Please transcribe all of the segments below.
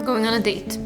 going on a date.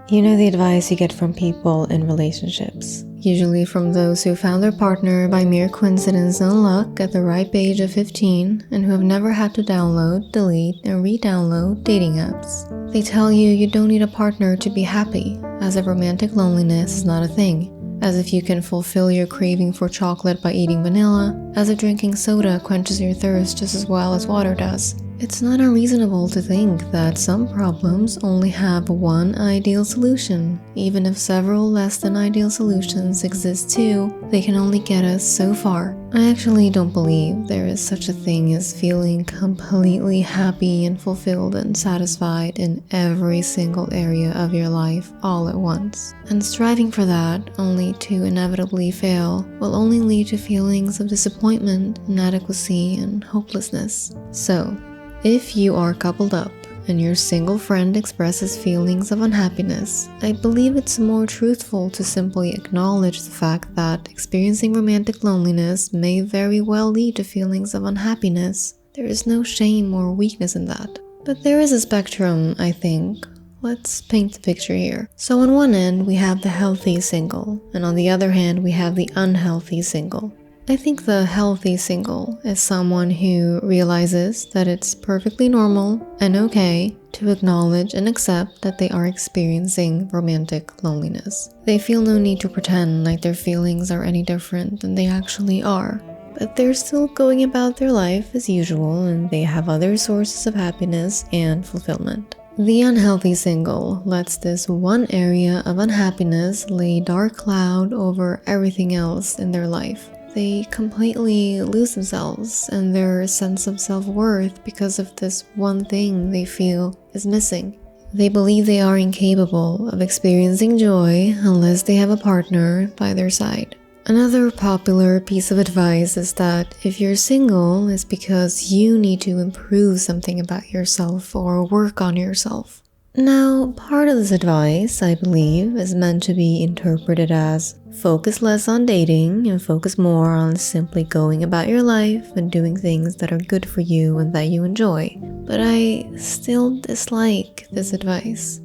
You know the advice you get from people in relationships, usually from those who found their partner by mere coincidence and luck at the ripe age of 15 and who have never had to download, delete, and re-download dating apps. They tell you you don't need a partner to be happy, as if romantic loneliness is not a thing, as if you can fulfill your craving for chocolate by eating vanilla, as if drinking soda quenches your thirst just as well as water does. It's not unreasonable to think that some problems only have one ideal solution. Even if several less than ideal solutions exist too, they can only get us so far. I actually don't believe there is such a thing as feeling completely happy and fulfilled and satisfied in every single area of your life all at once. And striving for that, only to inevitably fail, will only lead to feelings of disappointment, inadequacy, and hopelessness. So, if you are coupled up and your single friend expresses feelings of unhappiness, I believe it's more truthful to simply acknowledge the fact that experiencing romantic loneliness may very well lead to feelings of unhappiness. There is no shame or weakness in that. But there is a spectrum, I think. Let's paint the picture here. So on one end, we have the healthy single, and on the other hand, we have the unhealthy single. I think the healthy single is someone who realizes that it's perfectly normal and okay to acknowledge and accept that they are experiencing romantic loneliness. They feel no need to pretend like their feelings are any different than they actually are. But they're still going about their life as usual, and they have other sources of happiness and fulfillment. The unhealthy single lets this one area of unhappiness lay dark cloud over everything else in their life. They completely lose themselves and their sense of self-worth because of this one thing they feel is missing. They believe they are incapable of experiencing joy unless they have a partner by their side. Another popular piece of advice is that if you're single, it's because you need to improve something about yourself or work on yourself. Now, part of this advice, I believe, is meant to be interpreted as focus less on dating and focus more on simply going about your life and doing things that are good for you and that you enjoy. But I still dislike this advice.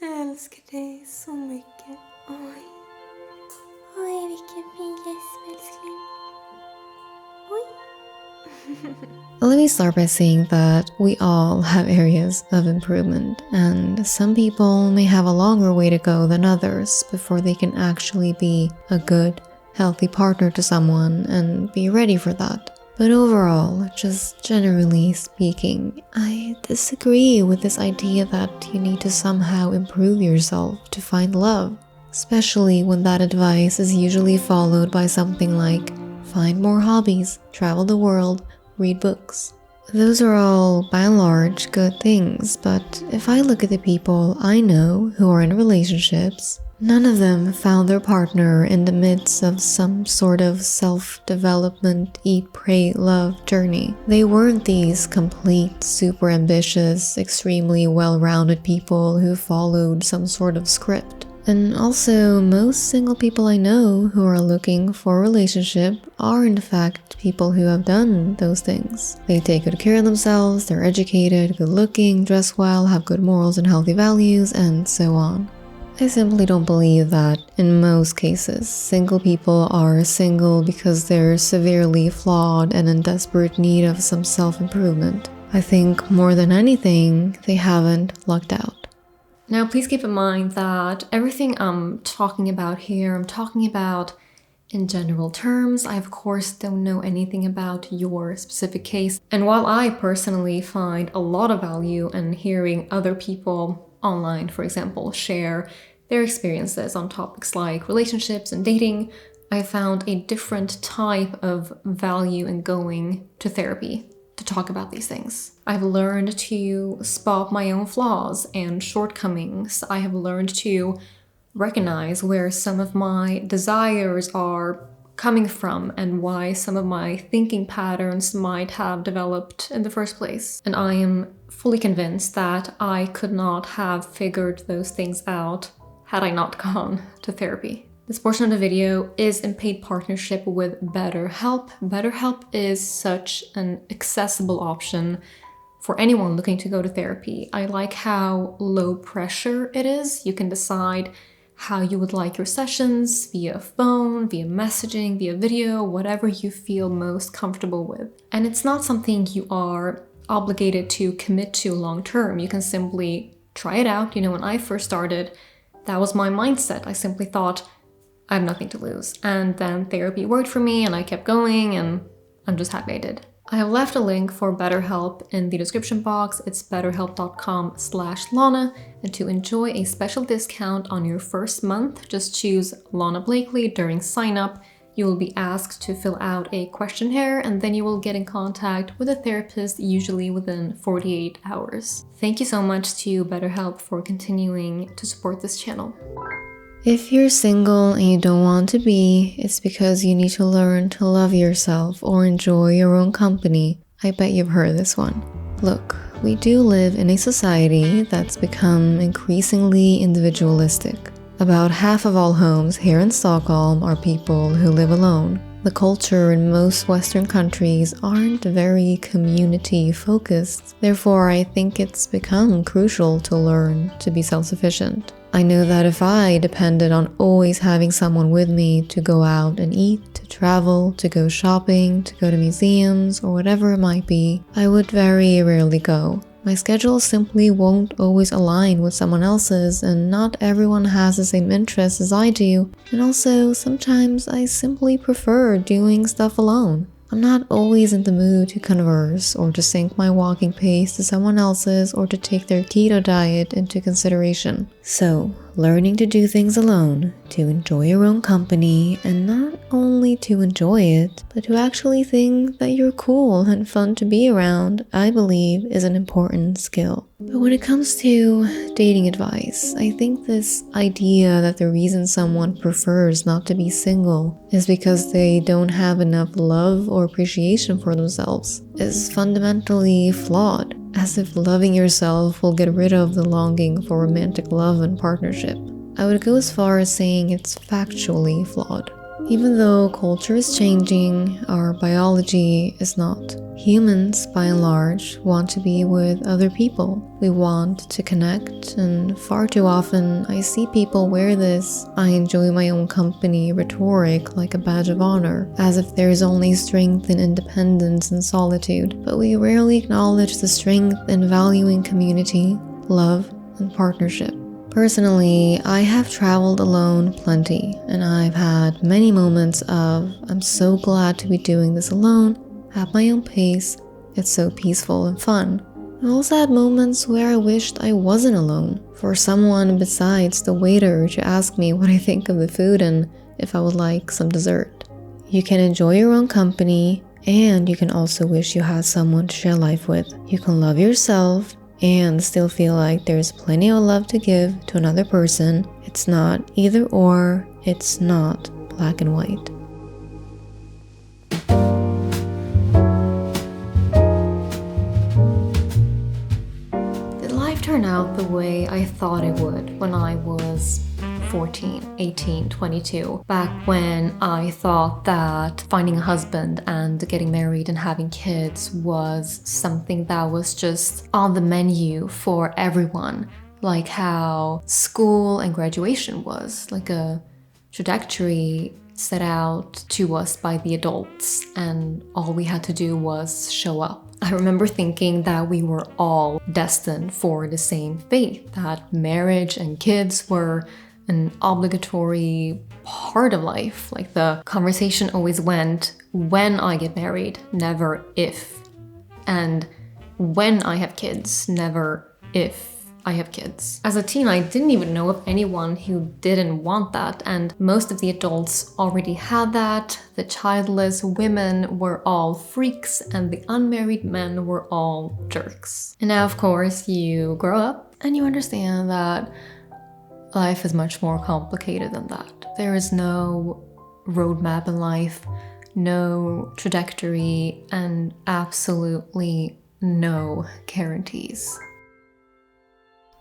Jag älskar dig så mycket. Oj. Oj, vilken fin gäsp, älskling. Oj. Let me start by saying that we all have areas of improvement, and some people may have a longer way to go than others before they can actually be a good, healthy partner to someone and be ready for that. But overall, just generally speaking, I disagree with this idea that you need to somehow improve yourself to find love, especially when that advice is usually followed by something like find more hobbies, travel the world, read books. Those are all, by and large, good things, but if I look at the people I know who are in relationships, none of them found their partner in the midst of some sort of self-development, eat, pray, love journey. They weren't these complete, super ambitious, extremely well-rounded people who followed some sort of script. And also, most single people I know who are looking for a relationship are in fact people who have done those things. They take good care of themselves, they're educated, good looking, dress well, have good morals and healthy values, and so on. I simply don't believe that, in most cases, single people are single because they're severely flawed and in desperate need of some self-improvement. I think more than anything, they haven't lucked out. Now, please keep in mind that everything I'm talking about here, I'm talking about in general terms. I, of course, don't know anything about your specific case. And while I personally find a lot of value in hearing other people online, for example, share their experiences on topics like relationships and dating, I found a different type of value in going to therapy to talk about these things. I've learned to spot my own flaws and shortcomings. I have learned to recognize where some of my desires are coming from and why some of my thinking patterns might have developed in the first place. And I am fully convinced that I could not have figured those things out had I not gone to therapy. This portion of the video is in paid partnership with BetterHelp. BetterHelp is such an accessible option for anyone looking to go to therapy. I like how low pressure it is. You can decide how you would like your sessions via phone, via messaging, via video, whatever you feel most comfortable with. And it's not something you are obligated to commit to long term. You can simply try it out. You know, when I first started, that was my mindset. I simply thought, I have nothing to lose. And then therapy worked for me and I kept going and I'm just happy I did. I have left a link for BetterHelp in the description box. It's betterhelp.com/Lana. And to enjoy a special discount on your first month, just choose Lana Blakely during sign up. You will be asked to fill out a questionnaire and then you will get in contact with a therapist, usually within 48 hours. Thank you so much to BetterHelp for continuing to support this channel. If you're single and you don't want to be, it's because you need to learn to love yourself or enjoy your own company. I bet you've heard this one. Look, we do live in a society that's become increasingly individualistic. About half of all homes here in Stockholm are people who live alone. The culture in most Western countries aren't very community focused. Therefore, I think it's become crucial to learn to be self-sufficient. I know that if I depended on always having someone with me to go out and eat, to travel, to go shopping, to go to museums, or whatever it might be, I would very rarely go. My schedule simply won't always align with someone else's, and not everyone has the same interests as I do, and also sometimes I simply prefer doing stuff alone. I'm not always in the mood to converse or to sync my walking pace to someone else's or to take their keto diet into consideration. So, learning to do things alone, to enjoy your own company, and not only to enjoy it, but to actually think that you're cool and fun to be around, I believe is an important skill. But when it comes to dating advice, I think this idea that the reason someone prefers not to be single is because they don't have enough love or appreciation for themselves is fundamentally flawed, as if loving yourself will get rid of the longing for romantic love and partnership. I would go as far as saying it's factually flawed. Even though culture is changing, our biology is not. Humans, by and large, want to be with other people. We want to connect, and far too often I see people wear this "I enjoy my own company" rhetoric like a badge of honor, as if there's only strength in independence and solitude. But we rarely acknowledge the strength in valuing community, love, and partnership. Personally, I have traveled alone plenty, and I've had many moments of, I'm so glad to be doing this alone, at my own pace, it's so peaceful and fun. I also had moments where I wished I wasn't alone, for someone besides the waiter to ask me what I think of the food and if I would like some dessert. You can enjoy your own company, and you can also wish you had someone to share life with. You can love yourself and still feel like there's plenty of love to give to another person. It's not either or, it's not black and white. Did life turn out the way I thought it would when I was 14, 18, 22, back when I thought that finding a husband and getting married and having kids was something that was just on the menu for everyone, like how school and graduation was, like a trajectory set out to us by the adults, and all we had to do was show up. I remember thinking that we were all destined for the same fate, that marriage and kids were an obligatory part of life. Like the conversation always went, when I get married, never if. And when I have kids, never if I have kids. As a teen, I didn't even know of anyone who didn't want that, and most of the adults already had that. The childless women were all freaks, and the unmarried men were all jerks. And now, of course, you grow up and you understand that life is much more complicated than that. There is no roadmap in life, no trajectory, and absolutely no guarantees.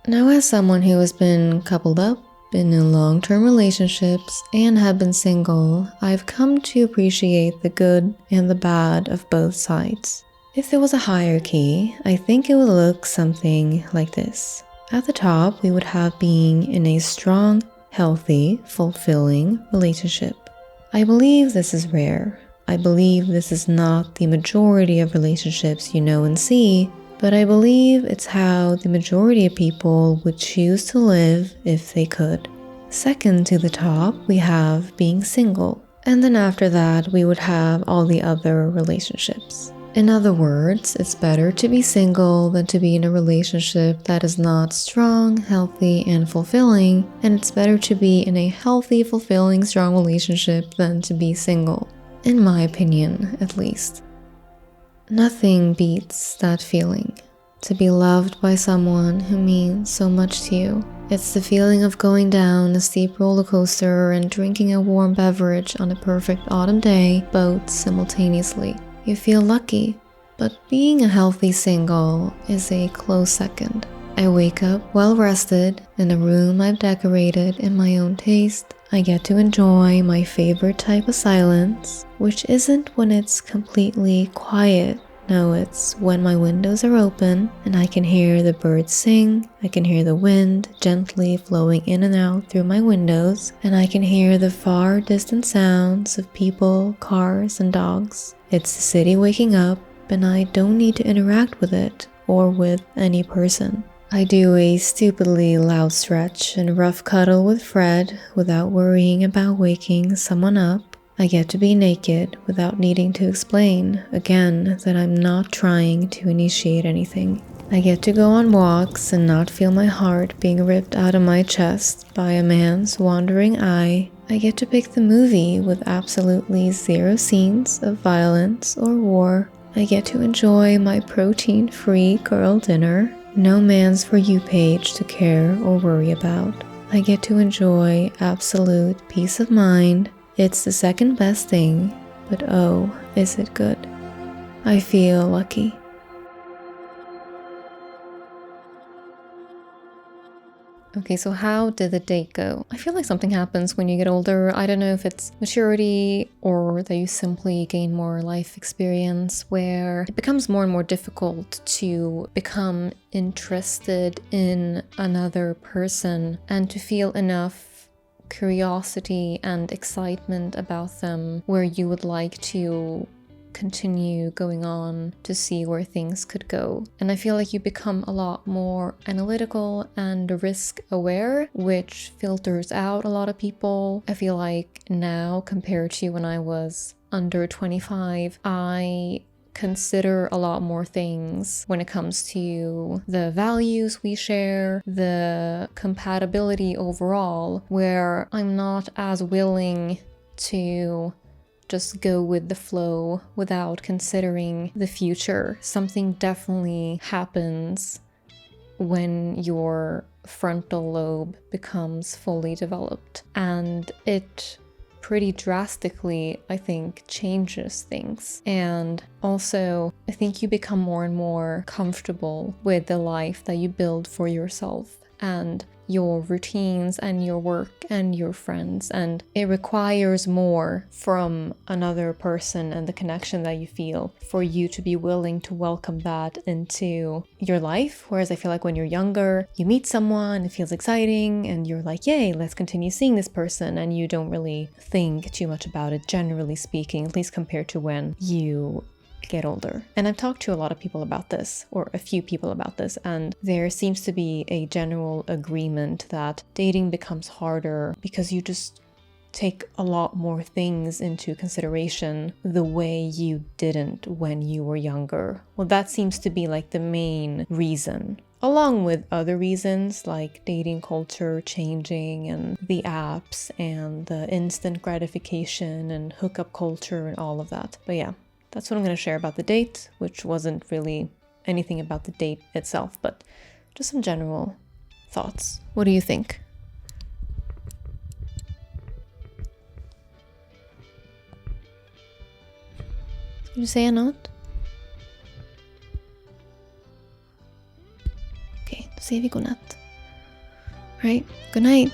Now, as someone who has been coupled up been in long-term relationships, and have been single, I've come to appreciate the good and the bad of both sides. If there was a hierarchy, I think it would look something like this. At the top, we would have being in a strong, healthy, fulfilling relationship. I believe this is rare. I believe this is not the majority of relationships you know and see, but I believe it's how the majority of people would choose to live if they could. Second to the top, we have being single. And then after that, we would have all the other relationships. In other words, it's better to be single than to be in a relationship that is not strong, healthy, and fulfilling, and it's better to be in a healthy, fulfilling, strong relationship than to be single. In my opinion, at least. Nothing beats that feeling. To be loved by someone who means so much to you. It's the feeling of going down a steep roller coaster and drinking a warm beverage on a perfect autumn day, both simultaneously. You feel lucky, but being a healthy single is a close second. I wake up well rested in a room I've decorated in my own taste. I get to enjoy my favorite type of silence, which isn't when it's completely quiet. No, it's when my windows are open and I can hear the birds sing, I can hear the wind gently flowing in and out through my windows, and I can hear the far distant sounds of people, cars, and dogs. It's the city waking up, and I don't need to interact with it or with any person. I do a stupidly loud stretch and rough cuddle with Fred without worrying about waking someone up. I get to be naked without needing to explain, again, that I'm not trying to initiate anything. I get to go on walks and not feel my heart being ripped out of my chest by a man's wandering eye. I get to pick the movie with absolutely zero scenes of violence or war. I get to enjoy my protein-free girl dinner. No man's For You page to care or worry about. I get to enjoy absolute peace of mind. It's the second best thing, but oh, is it good. I feel lucky. Okay, so how did the date go? I feel like something happens when you get older. I don't know if it's maturity or that you simply gain more life experience, where it becomes more and more difficult to become interested in another person and to feel enough curiosity and excitement about them where you would like to continue going on to see where things could go. And I feel like you become a lot more analytical and risk aware, which filters out a lot of people. I feel like now, compared to when I was under 25, I consider a lot more things when it comes to the values we share, the compatibility overall, where I'm not as willing to just go with the flow without considering the future. Something definitely happens when your frontal lobe becomes fully developed, and it pretty drastically, I think, changes things. And also, I think you become more and more comfortable with the life that you build for yourself and your routines and your work and your friends, and it requires more from another person and the connection that you feel for you to be willing to welcome that into your life. Whereas I feel like when you're younger, you meet someone, it feels exciting, and you're like, yay, let's continue seeing this person, and you don't really think too much about it, generally speaking, at least compared to when you get older. And I've talked to a lot of people about this, or a few people about this, and there seems to be a general agreement that dating becomes harder because you just take a lot more things into consideration the way you didn't when you were younger. Well, that seems to be like the main reason, along with other reasons like dating culture changing and the apps and the instant gratification and hookup culture and all of that. But yeah, that's what I'm going to share about the date, which wasn't really anything about the date itself, but just some general thoughts. What do you think? Ska du säga något? Okej, då säger vi godnatt. All right, good night.